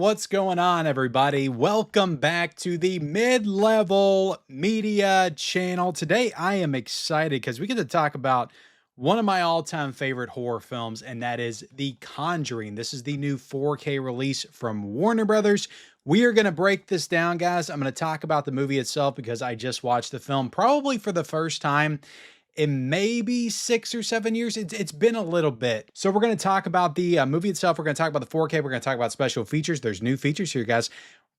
what's going on, everybody? Welcome back to the Mid-Level Media channel. Today, I am excited because we get to talk about one of my all-time favorite horror films, and that is The Conjuring. This is the new 4K release from Warner Brothers. We are going to break this down, guys. I'm going to talk about the movie itself because I just watched the film probably for the first time in maybe 6 or 7 years. It's been a little bit. So we're going to talk about the movie itself. We're going to talk about the 4K. We're going to talk about special features. There's new features here, guys.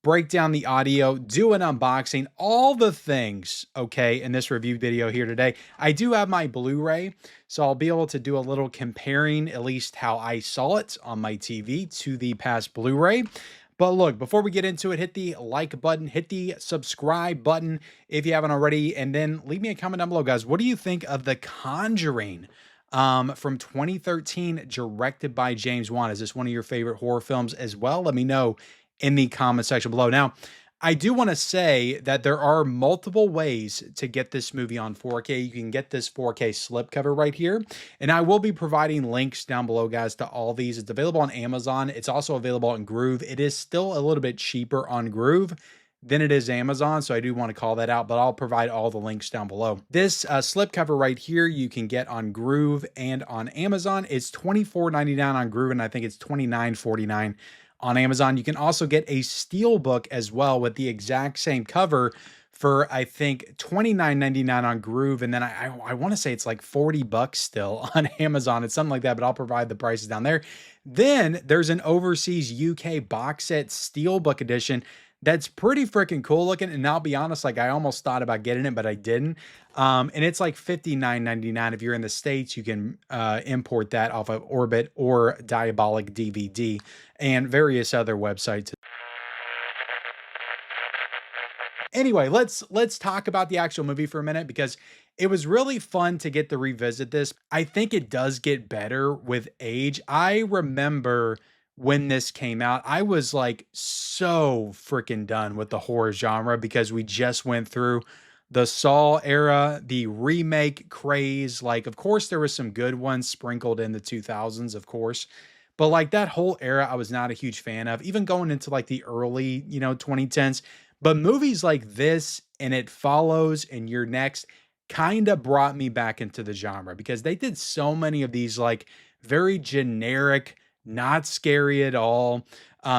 Break down the audio, do an unboxing, all the things, okay, in this review video here today. I do have my Blu-ray, so I'll be able to do a little comparing, at least how I saw it on my TV to the past Blu-ray. But look, before we get into it, hit the like button, hit the subscribe button if you haven't already, and then leave me a comment down below, guys. What do you think of The Conjuring from 2013, directed by James Wan? Is this one of your favorite horror films as well? Let me know in the comment section below. Now, I do want to say that there are multiple ways to get this movie on 4K. You can get this 4K slipcover right here, and I will be providing links down below, guys, to all these. It's available on Amazon. It's also available on Groove. It is still a little bit cheaper on Groove than it is Amazon, so I do want to call that out, but I'll provide all the links down below. This slipcover right here, you can get on Groove and on Amazon. It's $24.99 on Groove, and I think it's $29.49 on Amazon. You can also get a steelbook as well with the exact same cover for, I think, $29.99 on Groove. And then I want to say it's like 40 bucks still on Amazon. It's something like that, but I'll provide the prices down there. Then there's an overseas UK box set steelbook edition that's pretty freaking cool looking. And I'll be honest, like I almost thought about getting it, but I didn't. And it's like $59.99. If you're in the States, you can import that off of Orbit or Diabolic DVD and various other websites. Anyway, let's talk about the actual movie for a minute because it was really fun to get to revisit this. I think it does get better with age. I remember when this came out, I was like so freaking done with the horror genre because we just went through the Saw era, the remake craze. Like, of course, there was some good ones sprinkled in the 2000s, of course. But like that whole era, I was not a huge fan of, even going into like the early, 2010s. But movies like this and It Follows and You're Next kind of brought me back into the genre because they did so many of these like very generic, not scary at all,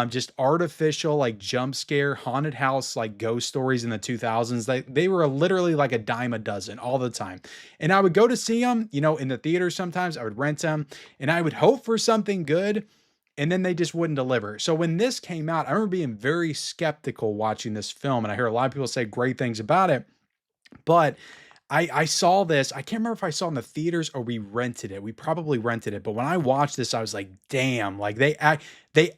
just artificial like jump scare haunted house like ghost stories in the 2000s. They were literally like a dime a dozen all the time, and I would go to see them in the theater. Sometimes I would rent them and I would hope for something good, and then they just wouldn't deliver. So when this came out, I remember being very skeptical watching this film, and I hear a lot of people say great things about it, but I saw this. I can't remember if I saw it in the theaters or we rented it. We probably rented it. But when I watched this, I was like, damn, like they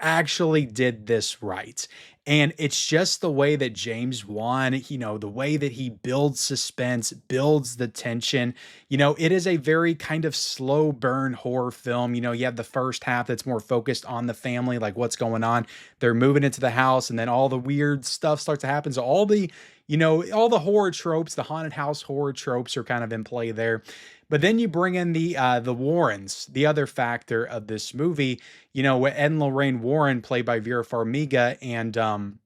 actually did this right. And it's just the way that James Wan, the way that he builds suspense, builds the tension. It is a very kind of slow burn horror film. You have the first half that's more focused on the family, like what's going on. They're moving into the house, and then all the weird stuff starts to happen. So all the horror tropes, the haunted house horror tropes are kind of in play there. But then you bring in the Warrens, the other factor of this movie, with Ed and Lorraine Warren, played by Vera Farmiga and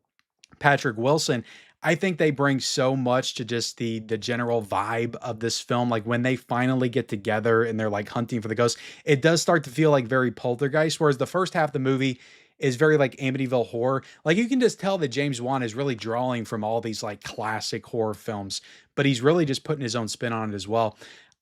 Patrick Wilson. I think they bring so much to just the general vibe of this film. Like when they finally get together and they're like hunting for the ghost, it does start to feel like very Poltergeist, whereas the first half of the movie is very like Amityville Horror. Like you can just tell that James Wan is really drawing from all these like classic horror films, but he's really just putting his own spin on it as well.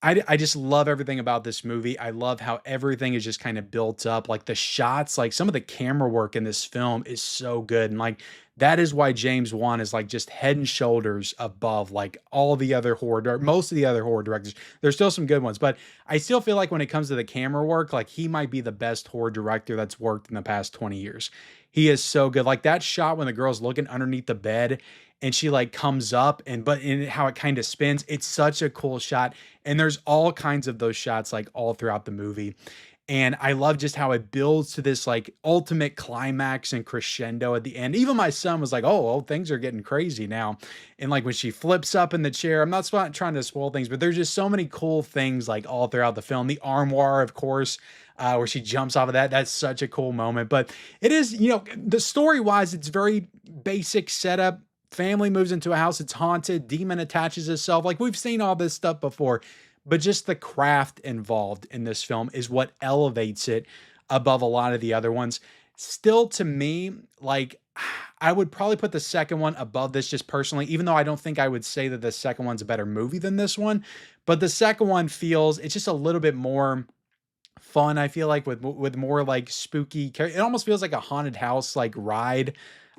I just love everything about this movie. I love how everything is just kind of built up. Like the shots, like some of the camera work in this film is so good. And like, that is why James Wan is like just head and shoulders above like all the other most of the other horror directors. There's still some good ones, but I still feel like when it comes to the camera work, like he might be the best horror director that's worked in the past 20 years. He is so good. Like that shot when the girl's looking underneath the bed and she like comes up but in how it kind of spins, it's such a cool shot. And there's all kinds of those shots like all throughout the movie. And I love just how it builds to this like ultimate climax and crescendo at the end. Even my son was like, oh, things are getting crazy now. And like when she flips up in the chair, I'm not trying to spoil things, but there's just so many cool things like all throughout the film. The armoire, of course, where she jumps off of that. That's such a cool moment. But it is, the story wise, it's very basic setup. Family moves into a house, it's haunted, demon attaches itself. Like we've seen all this stuff before, but just the craft involved in this film is what elevates it above a lot of the other ones. Still, to me, like I would probably put the second one above this just personally, even though I don't think I would say that the second one's a better movie than this one. But the second one feels it's just a little bit more fun. I feel like with more like spooky. It almost feels like a haunted house like ride.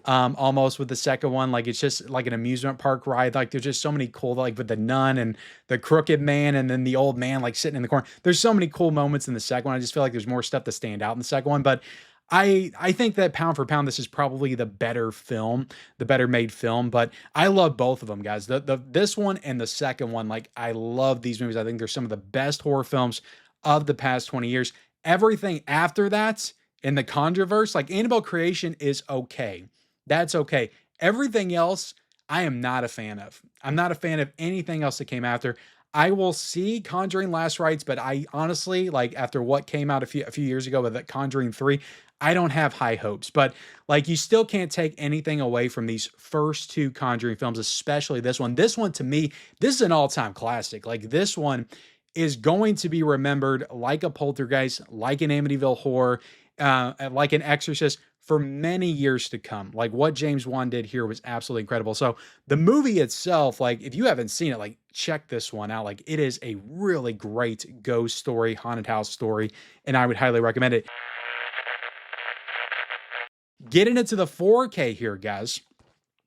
Almost with the second one, like it's just like an amusement park ride. Like there's just so many cool, like with the nun and the crooked man, and then the old man like sitting in the corner. There's so many cool moments in the second one. I just feel like there's more stuff to stand out in the second one. But I think that pound for pound, this is probably the better film, the better made film. But I love both of them, guys. The this one and the second one, like I love these movies. I think they're some of the best horror films of the past 20 years. Everything after that in the Conjureverse, like Annabelle Creation is okay. That's okay. Everything else, I am not a fan of. I'm not a fan of anything else that came after. I will see Conjuring Last Rites, but I honestly, like after what came out a few years ago with Conjuring 3, I don't have high hopes. But like you still can't take anything away from these first two Conjuring films, especially this one. This one to me, this is an all-time classic. Like this one is going to be remembered like a Poltergeist, like an Amityville Horror, like an Exorcist for many years to come. Like what James Wan did here was absolutely incredible. So the movie itself, like if you haven't seen it, like check this one out. Like it is a really great ghost story, haunted house story, and I would highly recommend it. Getting into the 4K here, guys.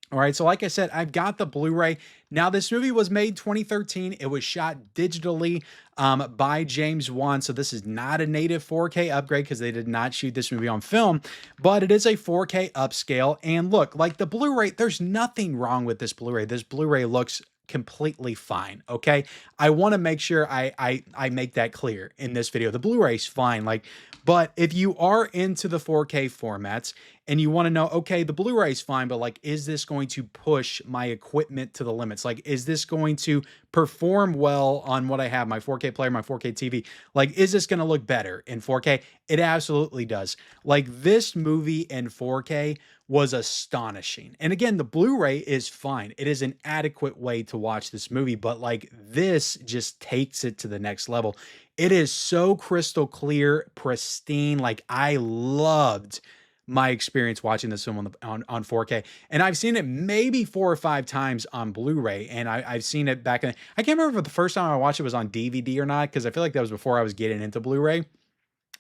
All right, so like I said, I've got the Blu-ray. Now, this movie was made 2013. It was shot digitally by James Wan, so this is not a native 4K upgrade because they did not shoot this movie on film, but it is a 4K upscale. And look, like the Blu-ray, there's nothing wrong with this Blu-ray. This Blu-ray looks completely fine. Okay, I want to make sure I make that clear in this video. The Blu-ray's fine, like, but if you are into the 4K formats and you want to know, okay, the Blu-ray is fine, but like, is this going to push my equipment to the limits? Like, is this going to perform well on what I have, my 4K player, my 4K TV? Like, is this going to look better in 4K? It absolutely does. Like this movie in 4K was astonishing. And again, the Blu-ray is fine. It is an adequate way to watch this movie, but like this just takes it to the next level. It is so crystal clear, pristine. Like I loved my experience watching this film on 4K. And I've seen it maybe 4 or 5 times on Blu-ray. And I've seen it back in, I can't remember if the first time I watched it was on DVD or not, because I feel like that was before I was getting into Blu-ray.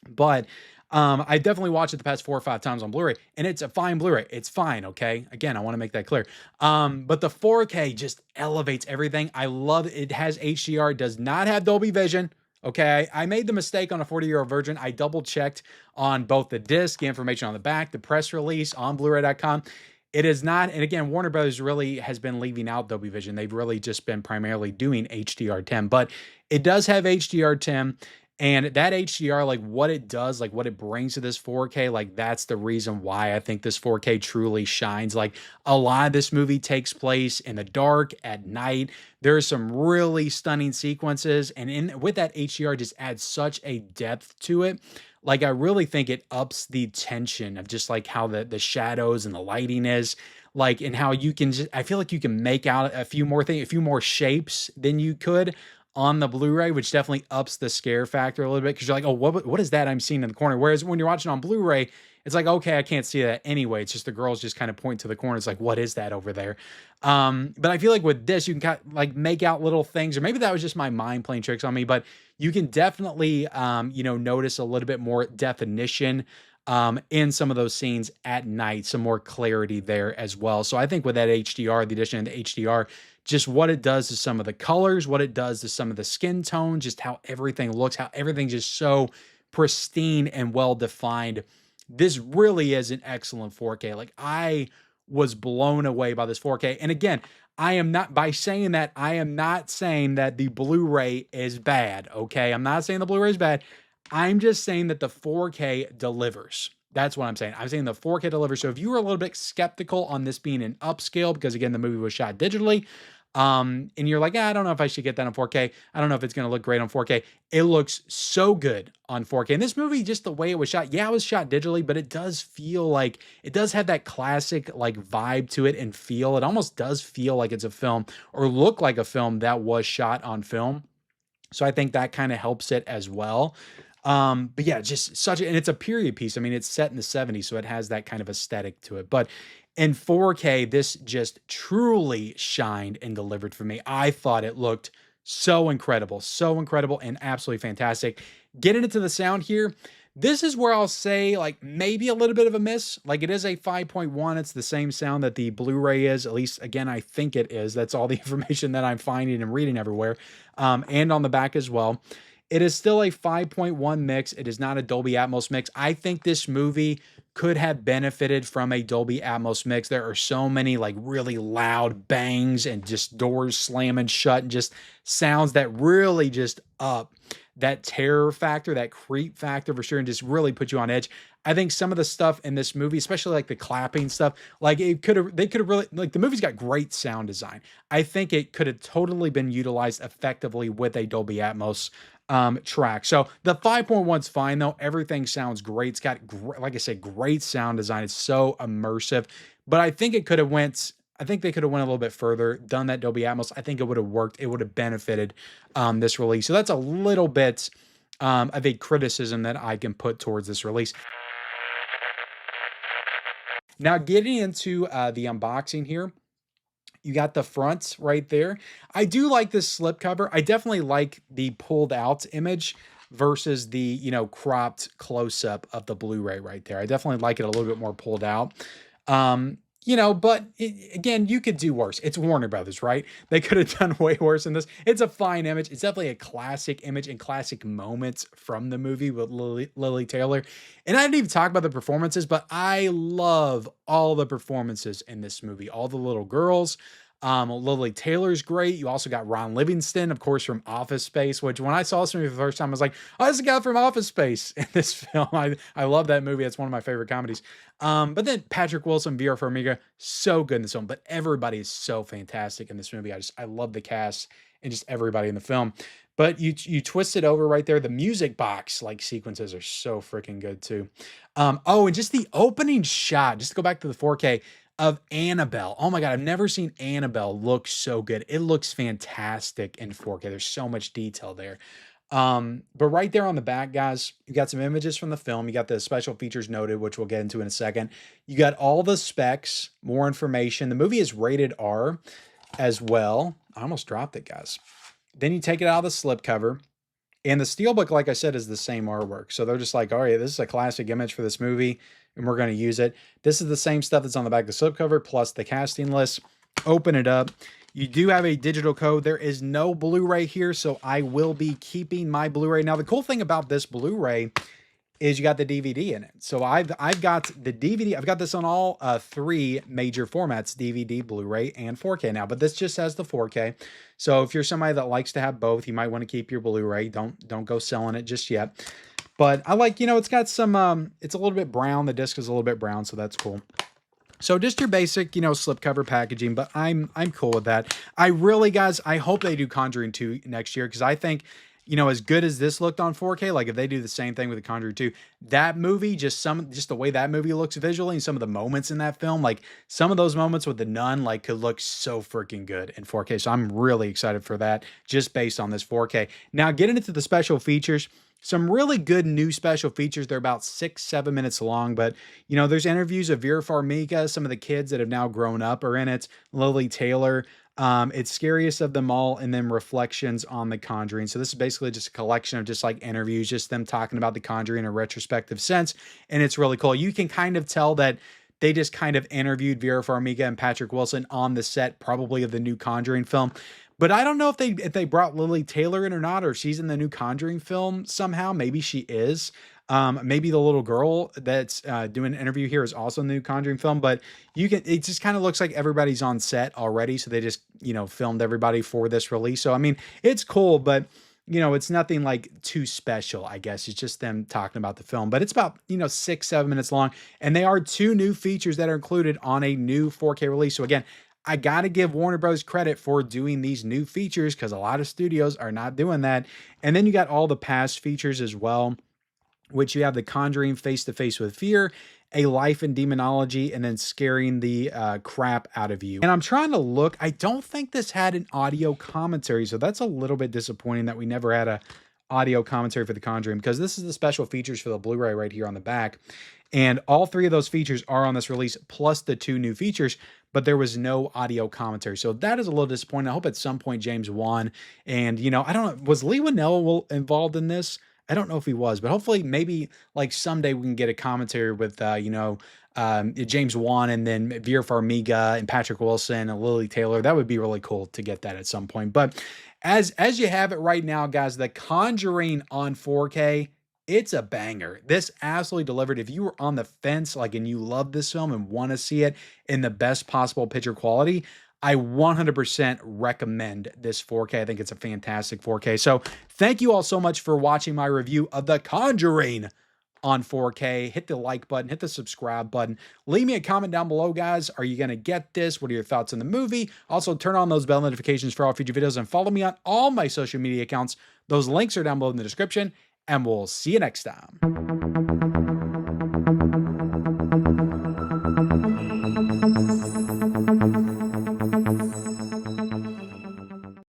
But I definitely watched it the past 4 or 5 times on Blu-ray, and it's a fine Blu-ray. It's fine, okay? Again, I want to make that clear. But the 4K just elevates everything. I love it. It has HDR, it does not have Dolby Vision. Okay, I made the mistake on a 40-year-old version. I double checked on both the disc, the information on the back, the press release on Blu-ray.com. It is not, and again, Warner Bros. Really has been leaving out Dolby Vision. They've really just been primarily doing HDR10, but it does have HDR10. And that HDR, like what it does, like what it brings to this 4K, like that's the reason why I think this 4K truly shines. Like a lot of this movie takes place in the dark at night. There's some really stunning sequences, and with that HDR just adds such a depth to it. Like I really think it ups the tension of just like how the shadows and the lighting is. Like, and how you can just, I feel like you can make out a few more things, a few more shapes than you could on the Blu-ray, which definitely ups the scare factor a little bit, because you're like, oh, what is that I'm seeing in the corner? Whereas when you're watching on Blu-ray, it's like, okay, I can't see that anyway. It's just the girls just kind of point to the corner. It's like, what is that over there? But I feel like with this, you can kind of like make out little things, or maybe that was just my mind playing tricks on me, but you can definitely, notice a little bit more definition in some of those scenes at night, some more clarity there as well. So I think with that HDR, the addition of the HDR, just what it does to some of the colors, what it does to some of the skin tone, just how everything looks, how everything's just so pristine and well defined. This really is an excellent 4K. Like I was blown away by this 4K. And again, I am not, by saying that, I am not saying that the Blu-ray is bad. Okay. I'm not saying the Blu-ray is bad. I'm just saying that the 4K delivers. That's what I'm saying. I'm saying the 4K delivers. So if you were a little bit skeptical on this being an upscale, because again, the movie was shot digitally, and you're like, I don't know if I should get that on 4K. I don't know if it's going to look great on 4K. It looks so good on 4K. And this movie, just the way it was shot, yeah, it was shot digitally, but it does feel like it does have that classic like vibe to it and feel. It almost does feel like it's a film or look like a film that was shot on film. So I think that kind of helps it as well. But yeah, just such a, and it's a period piece. I mean, it's set in the 70s, so it has that kind of aesthetic to it. But in 4K, this just truly shined and delivered for me. I thought it looked so incredible and absolutely fantastic. Getting into the sound here, this is where I'll say like maybe a little bit of a miss. Like it is a 5.1. It's the same sound that the Blu-ray is. At least again, I think it is. That's all the information that I'm finding and reading everywhere. And on the back as well. It is still a 5.1 mix. It is not a Dolby Atmos mix. I think this movie could have benefited from a Dolby Atmos mix. There are so many like really loud bangs and just doors slamming shut and just sounds that really just up that terror factor, that creep factor for sure, and just really put you on edge. I think some of the stuff in this movie, especially like the clapping stuff, like they could have really, like the movie's got great sound design. I think it could have totally been utilized effectively with a Dolby Atmos track. So the 5.1's fine though. Everything sounds great. It's got, like I said, great sound design. It's so immersive, but I think it could have went, I think they could have went a little bit further, done that Dolby Atmos. I think it would have worked. It would have benefited this release. So that's a little bit of a criticism that I can put towards this release. Now getting into the unboxing here, you got the front right there. I do like this slipcover. I definitely like the pulled out image versus the, you know, cropped close up of the Blu-ray right there. I definitely like it a little bit more pulled out. You know, but again, you could do worse. It's Warner Brothers, right? They could have done way worse than this. It's a fine image. It's definitely a classic image and classic moments from the movie with Lily Taylor. And I didn't even talk about the performances, but I love all the performances in this movie. All the little girls. Lily Taylor's great. You also got Ron Livingston, of course, from Office Space, which when I saw this movie for the first time, I was like, oh, this is a guy from Office Space in this film. I love that movie. It's one of my favorite comedies. But then Patrick Wilson, Vera Farmiga, so good in this film. But everybody is so fantastic in this movie. I love the cast and just everybody in the film. But you twist it over right there. The music box like sequences are so freaking good too. Oh, and just the opening shot, just to go back to the 4K of Annabelle. Oh my God, I've never seen Annabelle look so good. It looks fantastic in 4K. There's so much detail there. But right there on the back, guys, you got some images from the film. You got the special features noted, which we'll get into in a second. You got all the specs, more information. The movie is rated R as well. I almost dropped it, guys. Then you take it out of the slipcover. And the steelbook, like I said, is the same artwork. So they're just like, all right, this is a classic image for this movie, and we're going to use it. This is the same stuff that's on the back of the slipcover, plus the casting list. Open it up. You do have a digital code. There is no Blu-ray here, so I will be keeping my Blu-ray. Now, the cool thing about this Blu-ray is you got the DVD in it. So I've got the DVD. I've got this on all three major formats, DVD, Blu-ray, and 4K now, but this just has the 4K. So if you're somebody that likes to have both, you might want to keep your Blu-ray. Don't go selling it just yet. But I like, you know, it's got some, it's a little bit brown. The disc is a little bit brown, so that's cool. So just your basic, you know, slipcover packaging, but I'm cool with that. I really, guys, I hope they do Conjuring 2 next year, because I think, you know, as good as this looked on 4K, like if they do the same thing with the Conjuring 2, that movie, just the way that movie looks visually and some of the moments in that film, like some of those moments with the nun, like could look so freaking good in 4K. So I'm really excited for that just based on this 4K. Now getting into the special features, some really good new special features. They're about 6-7 minutes long, but you know, there's interviews of Vera Farmiga, some of the kids that have now grown up are in it, Lily Taylor, it's Scariest of Them All, and then Reflections on The Conjuring. So this is basically just a collection of just like interviews, just them talking about The Conjuring in a retrospective sense. And it's really cool. You can kind of tell that they just kind of interviewed Vera Farmiga and Patrick Wilson on the set, probably of the new Conjuring film. But I don't know if they brought Lily Taylor in or not, or if she's in the new Conjuring film somehow. Maybe she is. Maybe the little girl that's doing an interview here is also in the new Conjuring film. But it just kind of looks like everybody's on set already. So they just, you know, filmed everybody for this release. So, I mean, it's cool. But it's nothing like too special, I guess. It's just them talking about the film, but it's about, 6, 7 minutes long. And they are 2 new features that are included on a new 4K release. So again, I got to give Warner Bros. Credit for doing these new features because a lot of studios are not doing that. And then you got all the past features as well, which you have the Conjuring Face to Face with Fear, A Life in Demonology, and then Scaring the crap out of you. And I'm trying to look. I don't think this had an audio commentary, so that's a little bit disappointing that we never had a audio commentary for the Conjuring, because this is the special features for the Blu-ray right here on the back. And all 3 of those features are on this release, plus the 2 new features, but there was no audio commentary. So that is a little disappointing. I hope at some point James Wan and, I don't know, was Lee Winnell involved in this? I don't know if he was, but hopefully maybe like someday we can get a commentary with, James Wan and then Vera Farmiga and Patrick Wilson and Lily Taylor. That would be really cool to get that at some point. But as you have it right now, guys, The Conjuring on 4K, it's a banger. This absolutely delivered. If you were on the fence, and you love this film and want to see it in the best possible picture quality, I 100% recommend this 4K. I think it's a fantastic 4K. So thank you all so much for watching my review of The Conjuring on 4K. Hit the like button, hit the subscribe button. Leave me a comment down below, guys. Are you going to get this? What are your thoughts on the movie? Also, turn on those bell notifications for all future videos and follow me on all my social media accounts. Those links are down below in the description, and we'll see you next time.